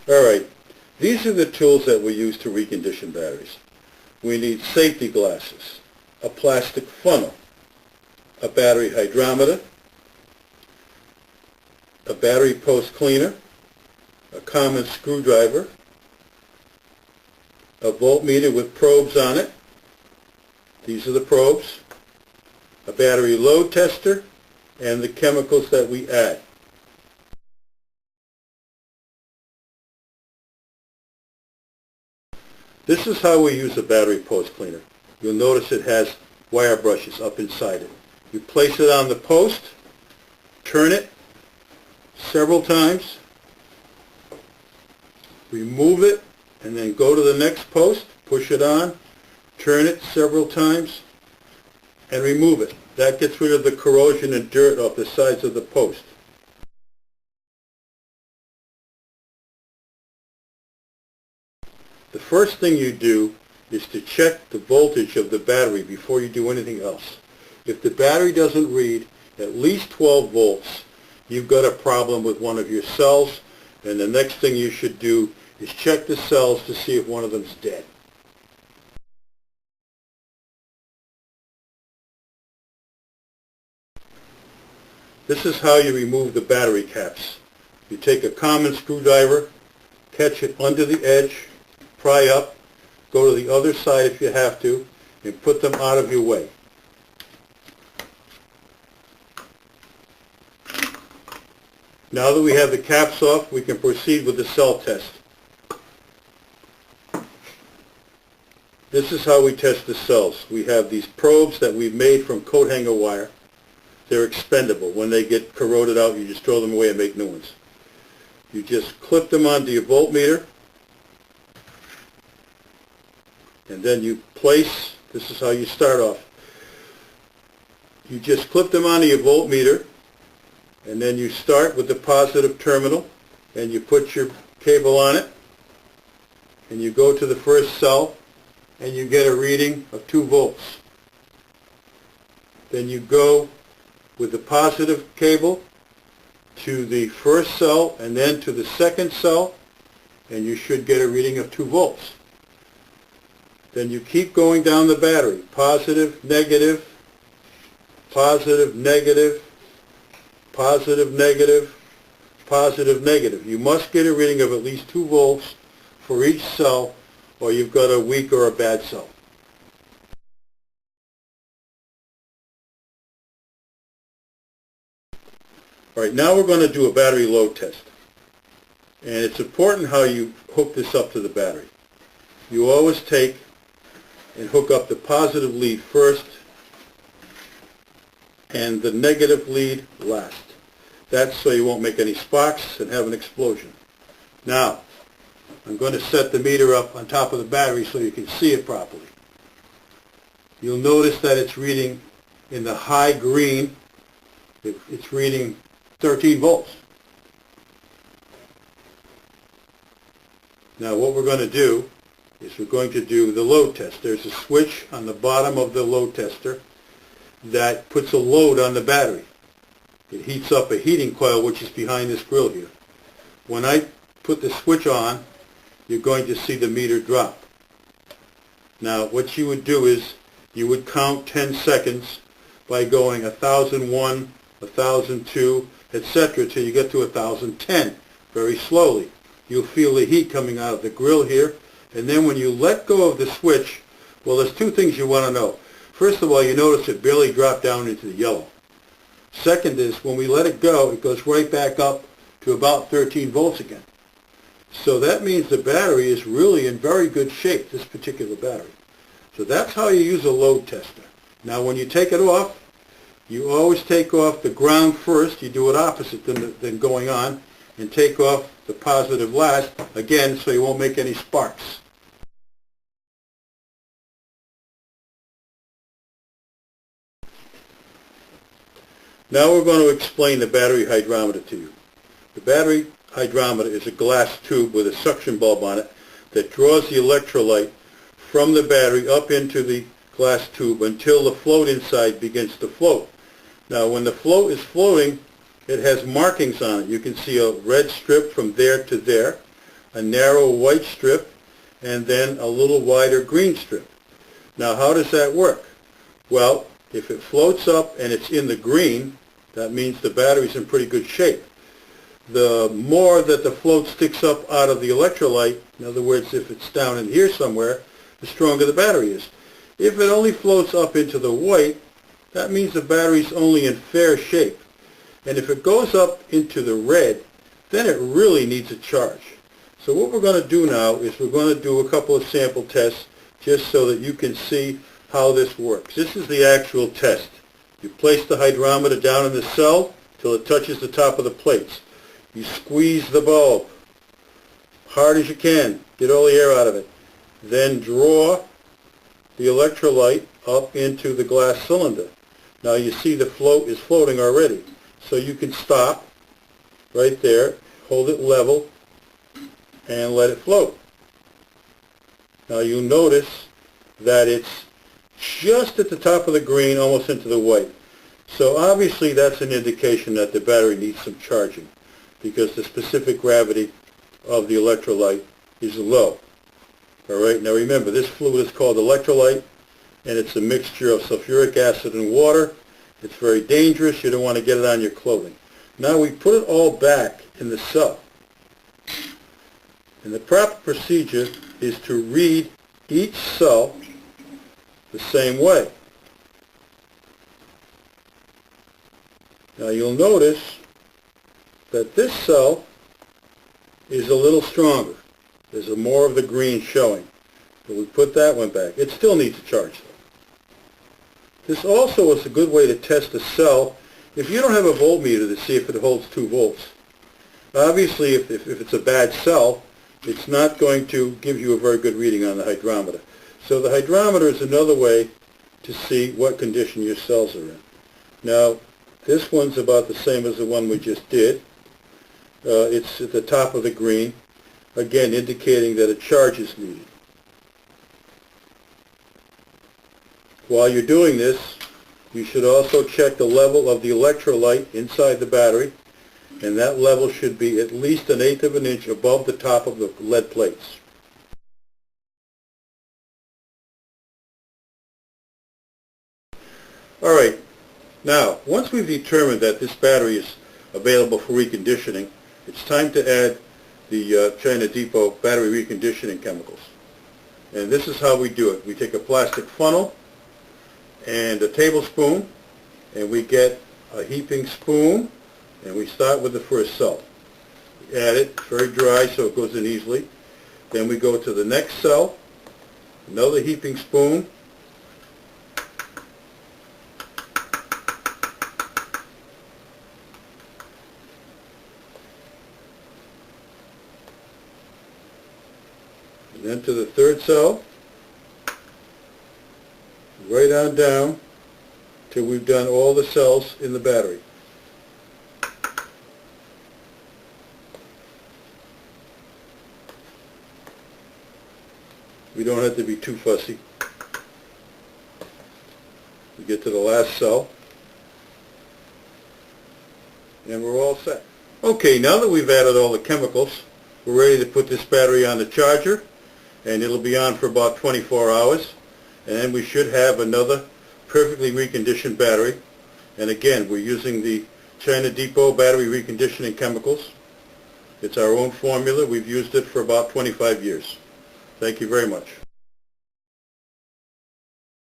Alright, these are the tools that we use to recondition batteries. We need safety glasses, a plastic funnel, a battery hydrometer, a battery post cleaner, a common screwdriver, a voltmeter with probes on it. These are the probes, a battery load tester, and the chemicals that we add. This is how we use a battery post cleaner. You'll notice it has wire brushes up inside it. You place it on the post, turn it several times, remove it, and then go to the next post, push it on, turn it several times, and remove it. That gets rid of the corrosion and dirt off the sides of the post. The first thing you do is to check the voltage of the battery before you do anything else. If the battery doesn't read at least 12 volts, you've got a problem with one of your cells, and the next thing you should do is check the cells to see if one of them's dead. This is how you remove the battery caps. You take a common screwdriver, catch it under the edge, pry up, go to the other side if you have to, and put them out of your way. Now that we have the caps off, we can proceed with the cell test. This is how we test the cells. We have these probes that we've made from coat hanger wire. They're expendable. When they get corroded out, you just throw them away and make new ones. You just clip them onto your voltmeter, and then you place, this is how you start off. You just clip them onto your voltmeter, and then you start with the positive terminal, and you put your cable on it, and you go to the first cell, and you get a reading of 2 volts. Then you go with the positive cable to the first cell and then to the second cell, and you should get a reading of 2 volts. Then you keep going down the battery, positive, negative, positive, negative, positive, negative, positive, negative. You must get a reading of at least 2 volts for each cell, or you've got a weak or a bad cell. All right, now we're going to do a battery load test. And it's important how you hook this up to the battery. You always take and hook up the positive lead first and the negative lead last. That's so you won't make any sparks and have an explosion. Now, I'm going to set the meter up on top of the battery so you can see it properly. You'll notice that it's reading in the high green. It's reading 13 volts. Now what we're going to do is we're going to do the load test. There's a switch on the bottom of the load tester that puts a load on the battery. It heats up a heating coil which is behind this grill here. When I put the switch on, you're going to see the meter drop. Now what you would do is you would count 10 seconds by going 1001, 1002, etc. till you get to 1010 very slowly. You'll feel the heat coming out of the grill here, and then when you let go of the switch, well, there's 2 things you want to know. First of all, you notice it barely dropped down into the yellow. Second is when we let it go, it goes right back up to about 13 volts again. So that means the battery is really in very good shape, this particular battery. So that's how you use a load tester. Now when you take it off, you always take off the ground first. You do it opposite than going on, and take off the positive last, again, so you won't make any sparks. Now we're going to explain the battery hydrometer to you. The battery hydrometer is a glass tube with a suction bulb on it that draws the electrolyte from the battery up into the glass tube until the float inside begins to float. Now when the float is floating, it has markings on it. You can see a red strip from there to there. a narrow white strip, and then a little wider green strip. Now how does that work? Well, if it floats up and it's in the green, that means the battery's in pretty good shape. The more that the float sticks up out of the electrolyte, in other words, if it's down in here somewhere, the stronger the battery is. If it only floats up into the white, that means the battery's only in fair shape. And if it goes up into the red, then it really needs a charge. So what we're going to do now is we're going to do a couple of sample tests just so that you can see how this works. This is the actual test. You place the hydrometer down in the cell till it touches the top of the plates. You squeeze the bulb hard as you can, get all the air out of it. Then draw the electrolyte up into the glass cylinder. Now you see the float is floating already. So you can stop right there, hold it level, and let it float. Now you'll notice that it's just at the top of the green, almost into the white. So obviously that's an indication that the battery needs some charging, because the specific gravity of the electrolyte is low. All right, now remember, this fluid is called electrolyte, and it's a mixture of sulfuric acid and water. It's very dangerous. You don't want to get it on your clothing. Now we put it all back in the cell. And the proper procedure is to read each cell the same way. Now you'll notice that this cell is a little stronger. There's more of the green showing. So we put that one back. It still needs a charge though. This also is a good way to test a cell if you don't have a voltmeter to see if it holds 2 volts. Obviously, if it's a bad cell, it's not going to give you a very good reading on the hydrometer. So the hydrometer is another way to see what condition your cells are in. Now, this one's about the same as the one we just did. It's at the top of the green, again indicating that a charge is needed. While you're doing this, you should also check the level of the electrolyte inside the battery, and that level should be at least 1/8 of an inch above the top of the lead plates. All right, now once we've determined that this battery is available for reconditioning, it's time to add the China Depot battery reconditioning chemicals. And this is how we do it. We take a plastic funnel and a tablespoon, and we get a heaping spoon, and we start with the first cell. We add it, it's very dry so it goes in easily. Then we go to the next cell, another heaping spoon, and then to the third cell, right on down till we've done all the cells in the battery. We don't have to be too fussy. We get to the last cell, and we're all set. Okay, now that we've added all the chemicals, we're ready to put this battery on the charger, and it'll be on for about 24 hours. And then we should have another perfectly reconditioned battery. And again, we're using the China Depot battery reconditioning chemicals. It's our own formula. We've used it for about 25 years. Thank you very much.